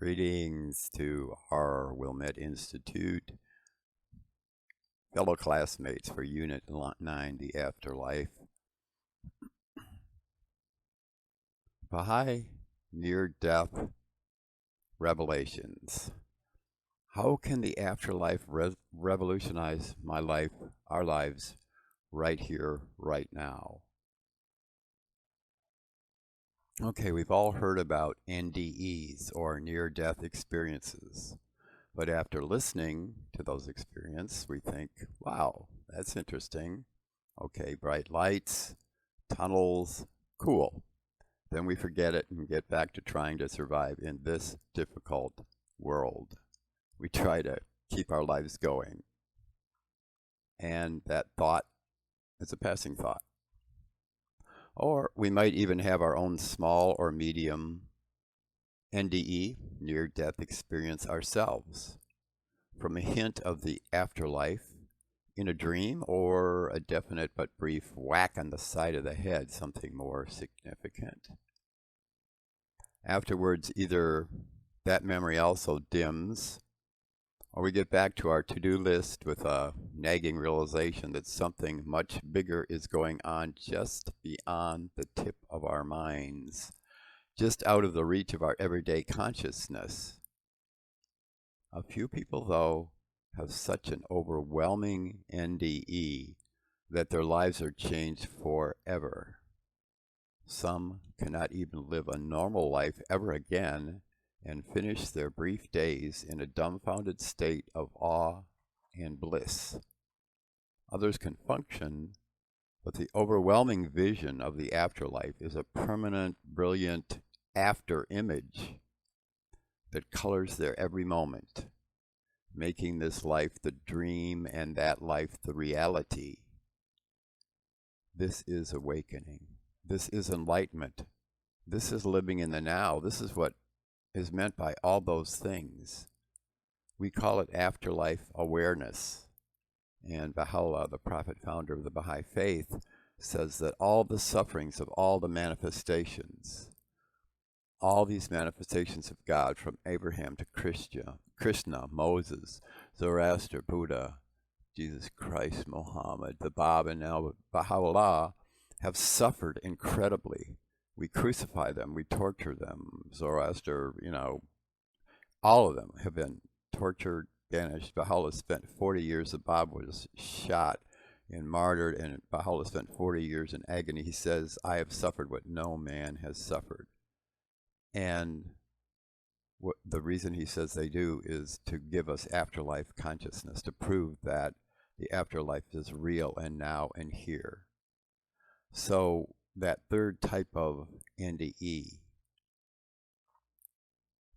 Greetings to our Wilmette Institute fellow classmates for Unit 9, the Afterlife. Bahai Near-Death Revelations. How can the afterlife revolutionize my life, our lives, right here, right now? Okay, we've all heard about NDEs, or near-death experiences. But after listening to those experiences, we think, wow, that's interesting. Okay, bright lights, tunnels, cool. Then we forget it and get back to trying to survive in this difficult world. We try to keep our lives going. And that thought is a passing thought. Or we might even have our own small or medium NDE, near-death experience ourselves, from a hint of the afterlife in a dream or a definite but brief whack on the side of the head, something more significant. Afterwards, either that memory also dims, or we get back to our to-do list with a nagging realization that something much bigger is going on just beyond the tip of our minds, just out of the reach of our everyday consciousness. A few people, though, have such an overwhelming NDE that their lives are changed forever. Some cannot even live a normal life ever again and finish their brief days in a dumbfounded state of awe and bliss. Others can function, but the overwhelming vision of the afterlife is a permanent, brilliant after image that colors their every moment, making this life the dream and that life the reality. This is awakening. This is enlightenment. This is living in the now. This is what is meant by all those things. We call it afterlife awareness. And Baha'u'llah, the prophet founder of the Bahai faith, says that all the sufferings of all the manifestations, all these manifestations of God, from Abraham to Krishna, Moses, Zoroaster, Buddha, Jesus Christ, Muhammad, the Bab, and now Baha'u'llah, have suffered incredibly. We crucify them, we torture them. Zoroaster, all of them have been tortured, banished. Baha'u'llah spent 40 years, the Bab was shot and martyred, and Baha'u'llah spent 40 years in agony. He says, I have suffered what no man has suffered. And the reason he says they do is to give us afterlife consciousness, to prove that the afterlife is real and now and here. So that third type of NDE,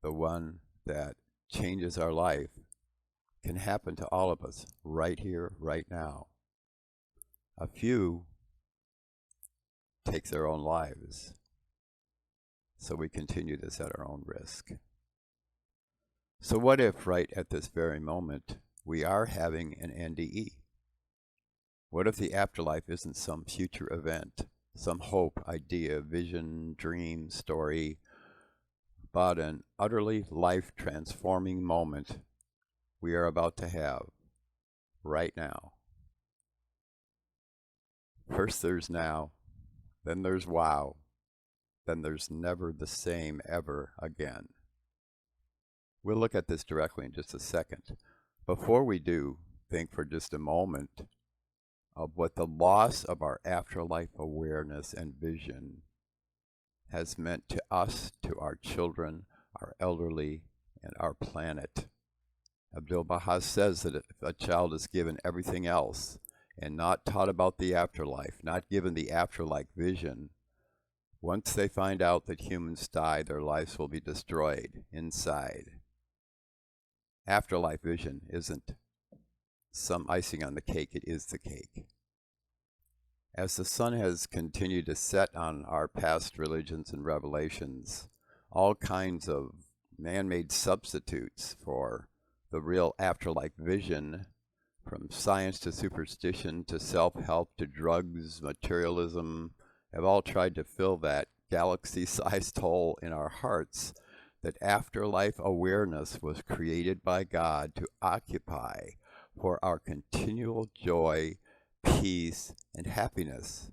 the one that changes our life, can happen to all of us right here, right now. A few take their own lives, so we continue this at our own risk. So what if right at this very moment we are having an NDE? What if the afterlife isn't some future event, some hope, idea, vision, dream, story, but an utterly life-transforming moment we are about to have right now? First there's now, then there's wow, then there's never the same ever again. We'll look at this directly in just a second. Before we do, think for just a moment of what the loss of our afterlife awareness and vision has meant to us, to our children, our elderly, and our planet. Abdu'l-Baha says that if a child is given everything else and not taught about the afterlife, not given the afterlife vision, once they find out that humans die, their lives will be destroyed inside. Afterlife vision isn't some icing on the cake, it is the cake. As the sun has continued to set on our past religions and revelations, all kinds of man-made substitutes for the real afterlife vision, from science to superstition to self-help to drugs, materialism, have all tried to fill that galaxy-sized hole in our hearts that afterlife awareness was created by God to occupy for our continual joy, peace, and happiness.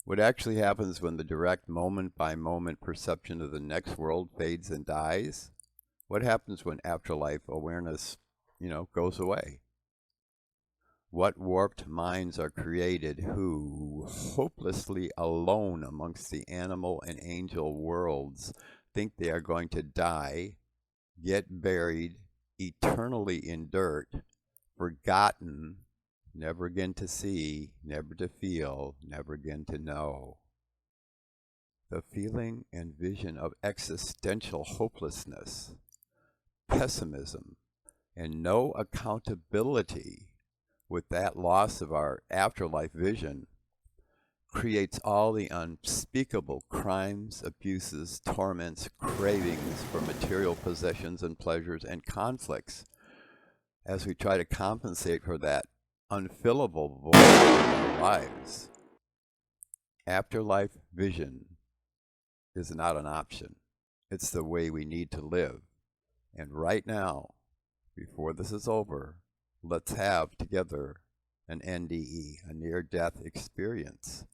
What actually happens when the direct moment-by-moment perception of the next world fades and dies? What happens when afterlife awareness, goes away? What warped minds are created who, hopelessly alone amongst the animal and angel worlds, think they are going to die, get buried eternally in dirt, forgotten, never again to see, never to feel, never again to know. The feeling and vision of existential hopelessness, pessimism, and no accountability with that loss of our afterlife vision creates all the unspeakable crimes, abuses, torments, cravings for material possessions and pleasures, and conflicts as we try to compensate for that unfillable void in our lives. Afterlife vision is not an option. It's the way we need to live. And right now, before this is over, let's have together an NDE, a near-death experience.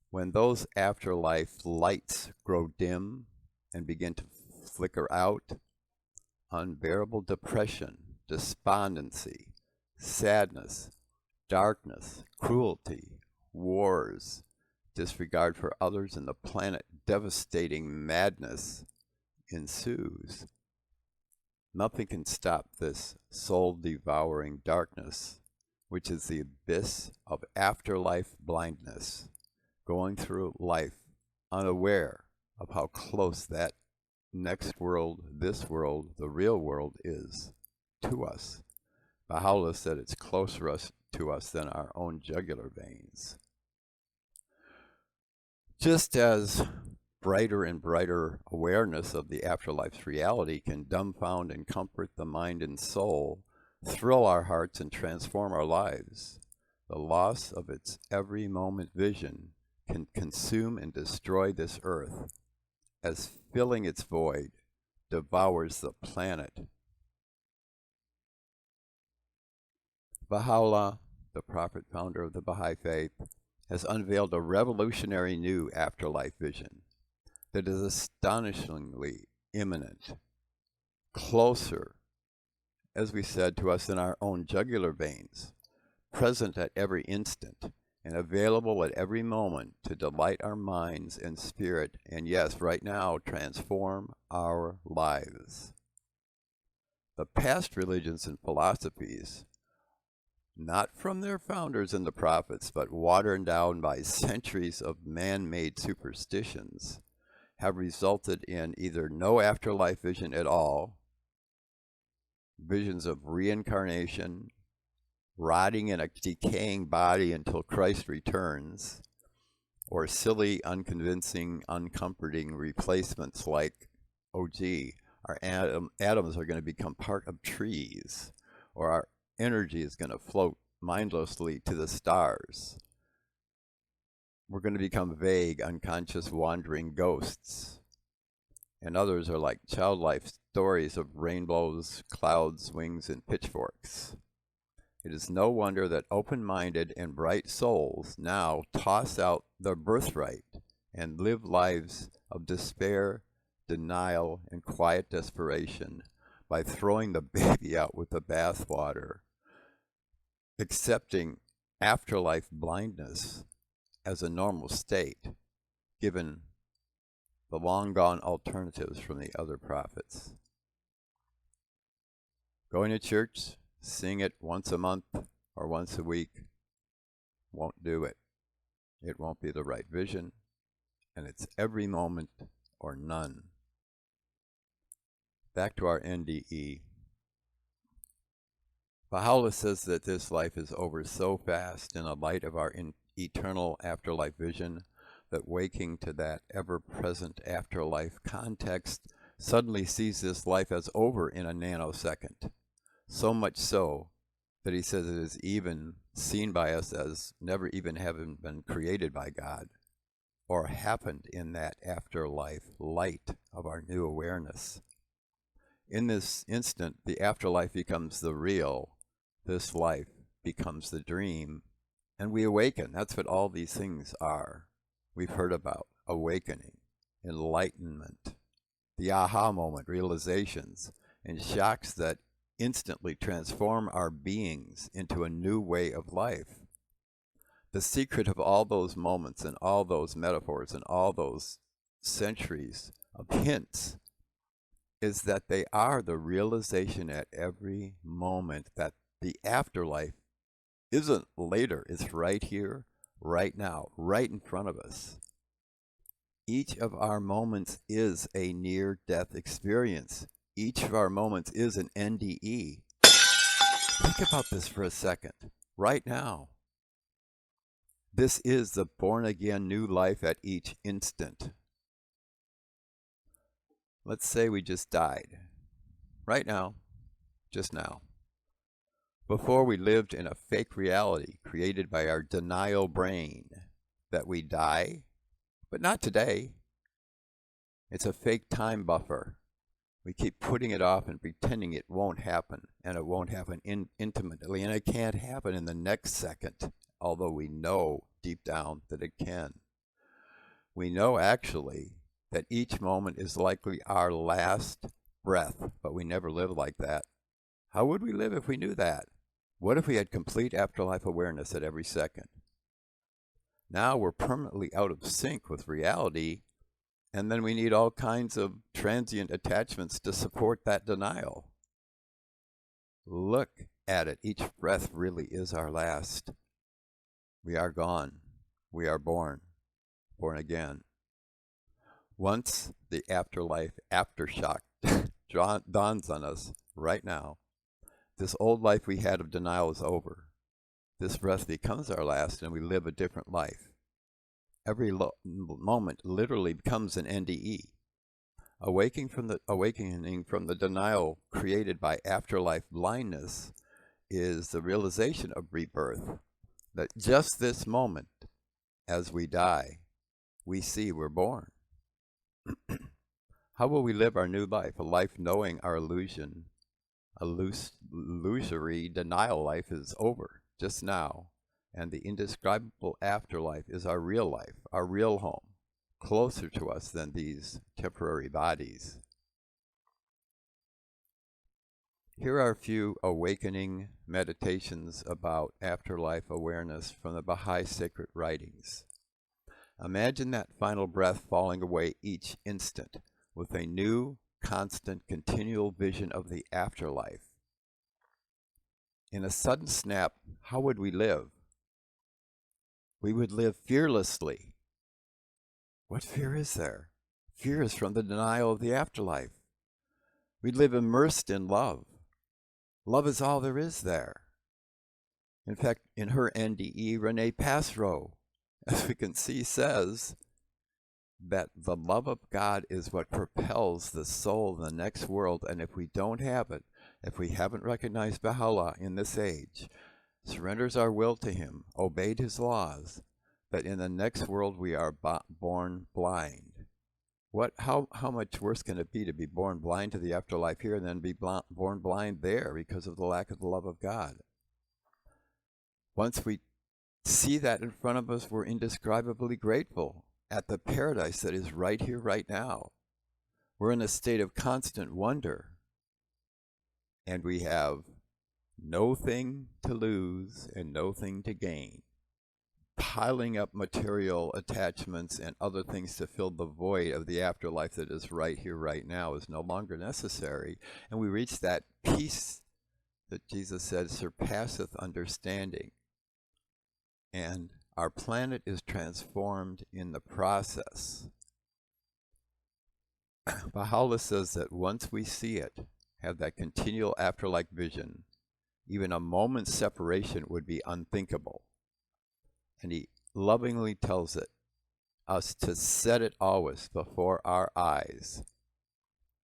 When those afterlife lights grow dim and begin to flicker out, unbearable depression, despondency, sadness, darkness, cruelty, wars, disregard for others and the planet, devastating madness ensues. Nothing can stop this soul-devouring darkness, which is the abyss of afterlife blindness, going through life unaware of how close that next world, this world, the real world is to us. Bahai said it's closer to us than our own jugular veins. Just as brighter and brighter awareness of the afterlife's reality can dumbfound and comfort the mind and soul, thrill our hearts and transform our lives, the loss of its every moment vision can consume and destroy this earth, as filling its void devours the planet. Baha'u'llah, the prophet founder of the Baha'i faith, has unveiled a revolutionary new afterlife vision that is astonishingly imminent, closer, as we said, to us in our own jugular veins, present at every instant, and available at every moment to delight our minds and spirit, and yes, right now, transform our lives. The past religions and philosophies, not from their founders and the prophets, but watered down by centuries of man-made superstitions, have resulted in either no afterlife vision at all, visions of reincarnation, rotting in a decaying body until Christ returns, or silly, unconvincing, uncomforting replacements like, oh gee, our atoms are going to become part of trees, or our energy is going to float mindlessly to the stars. We're going to become vague, unconscious, wandering ghosts. And others are like childlike stories of rainbows, clouds, wings, and pitchforks. It is no wonder that open-minded and bright souls now toss out their birthright and live lives of despair, denial, and quiet desperation by throwing the baby out with the bathwater, accepting afterlife blindness as a normal state, given the long-gone alternatives from the other prophets. Going to church, seeing it once a month or once a week won't do it. It won't be the right vision, and it's every moment or none. Back to our NDE. Bahai says that this life is over so fast in the light of our eternal afterlife vision that waking to that ever-present afterlife context suddenly sees this life as over in a nanosecond. So much so that he says it is even seen by us as never even having been created by God. or happened in that afterlife light of our new awareness. In this instant, the afterlife becomes the real, this life becomes the dream, and we awaken. That's what all these things are. We've heard about awakening, enlightenment, the aha moment, realizations, and shocks that instantly transform our beings into a new way of life. The secret of all those moments and all those metaphors and all those centuries of hints is that they are the realization at every moment that the afterlife isn't later, it's right here, right now, right in front of us. Each of our moments is a near-death experience. Each of our moments is an NDE. Think about this for a second, right now. This is the born-again new life at each instant. Let's say we just died, right now, just now. Before we lived in a fake reality created by our denial brain that we die, but not today. It's a fake time buffer. We keep putting it off and pretending it won't happen, and it won't happen intimately, and it can't happen in the next second, although we know deep down that it can. We know actually that each moment is likely our last breath, but we never live like that. How would we live if we knew that? What if we had complete afterlife awareness at every second? Now we're permanently out of sync with reality, and then we need all kinds of transient attachments to support that denial. Look at it. Each breath really is our last. We are gone. We are born again. Once the afterlife aftershock dawns on us right now, this old life we had of denial is over. This breath becomes our last, and we live a different life. Every moment literally becomes an NDE. Awakening from the denial created by afterlife blindness is the realization of rebirth, that just this moment, as we die, we see we're born. How will we live our new life? A life knowing our illusion, illusory denial life is over just now, and the indescribable afterlife is our real life, our real home, closer to us than these temporary bodies. Here are a few awakening meditations about afterlife awareness from the Bahai sacred writings. Imagine that final breath falling away each instant with a new, constant, continual vision of the afterlife. In a sudden snap, how would we live? We would live fearlessly. What fear is there? Fear is from the denial of the afterlife. We'd live immersed in love. Love is all there is there. In fact, in her NDE, Renee Passrow, as we can see, says that the love of God is what propels the soul in the next world, and if we don't have it, if we haven't recognized Baha'u'llah in this age, surrenders our will to him, obeyed his laws, that in the next world we are born blind. How much worse can it be to be born blind to the afterlife here and then be born blind there because of the lack of the love of God? Once we see that in front of us, we're indescribably grateful at the paradise that is right here, right now. We're in a state of constant wonder, and we have no thing to lose and no thing to gain. Piling up material attachments and other things to fill the void of the afterlife that is right here, right now is no longer necessary. And we reach that peace that Jesus said surpasseth understanding. And our planet is transformed in the process. Baha'u'llah says that once we see it, have that continual afterlife vision, even a moment's separation would be unthinkable. And he lovingly tells us to set it always before our eyes.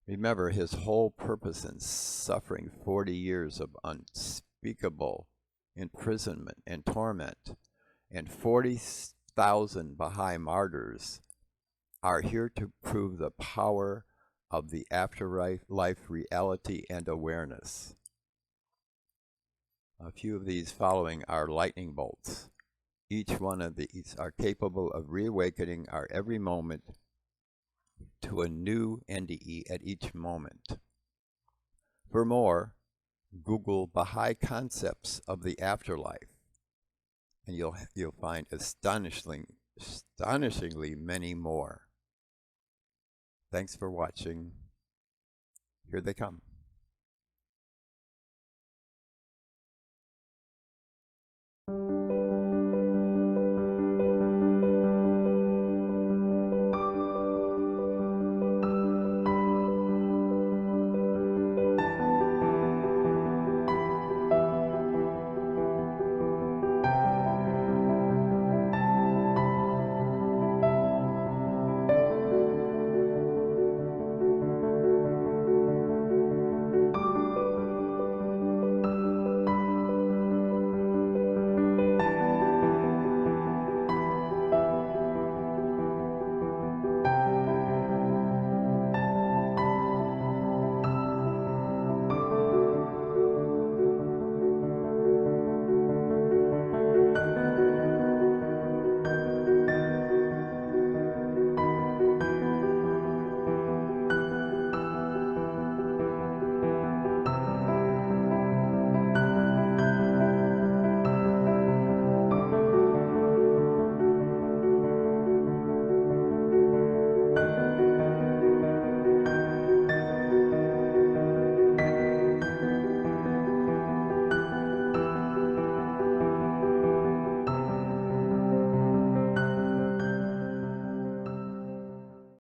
Remember his whole purpose in suffering 40 years of unspeakable imprisonment and torment, and 40 6,000 Bahai martyrs are here to prove the power of the afterlife reality and awareness. A few of these following are lightning bolts. Each one of these are capable of reawakening our every moment to a new NDE at each moment. For more, Google Bahai concepts of the afterlife, and you'll find astonishingly many more. Thanks for watching. Here they come.